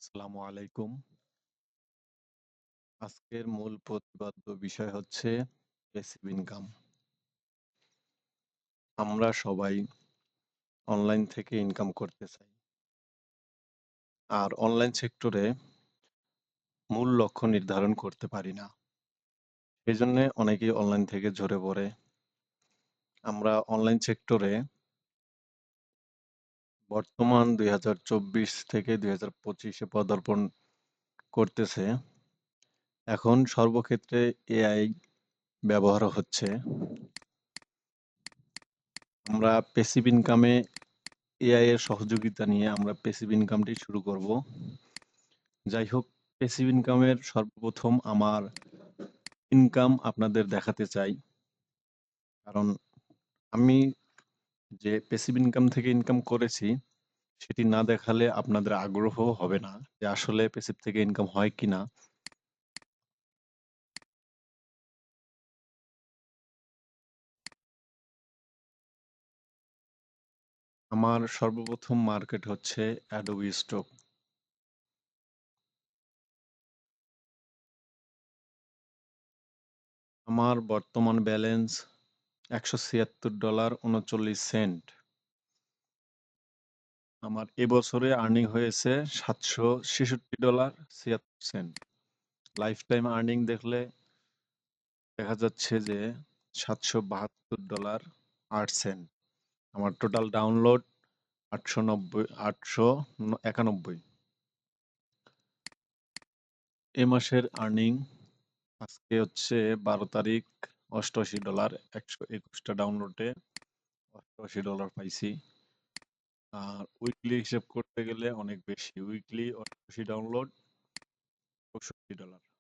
আসসালামু আলাইকুম। আজকের মূল প্রতিপাদ্য বিষয় হচ্ছে প্যাসিভ ইনকাম। আমরা সবাই অনলাইন থেকে ইনকাম করতে চাই। আর অনলাইন সেক্টরে মূল লক্ষ্য নির্ধারণ করতে পারি না। সেজন্য অনেকেই অনলাইন থেকে ঝরে পড়ে। আমরা অনলাইন সেক্টরে বর্তমান 2024 থেকে 2025-এ পদার্পণ করতেছে। এখন সর্বক্ষেত্রে এআই ব্যবহার হচ্ছে। আমরা প্যাসিভ ইনকামে এআই এর সহযোগিতা নিয়ে আমরা প্যাসিভ ইনকামটি শুরু করব। যাই হোক, প্যাসিভ ইনকামের সর্বপ্রথম আমার ইনকাম আপনাদের দেখাতে চাই। কারণ আমি যে প্যাসিভ ইনকাম থেকে ইনকাম করেছি সেটি না দেখালে আপনাদের আগ্রহ হবে না যে আসলে প্যাসিভ থেকে ইনকাম হয় কিনা। আমার সর্বপ্রথম মার্কেট হচ্ছে অ্যাডোবি স্টক। আমার বর্তমান ব্যালেন্স $176.39। আমার এবছরে আর্নিং হয়েছে $766.76। লাইফ টাইম আর্নিং দেখলে দেখা যাচ্ছে যে $772.08। আমার টোটাল ডাউনলোড 891। এ মাসের আর্নিং আজকে হচ্ছে 12 তারিখ, $88, 121টা ডাউনলোডে $88 পাইছি। আর উইকলি হিসেব করতে গেলে অনেক বেশি, উইকলি 88 ডাউনলোড $65।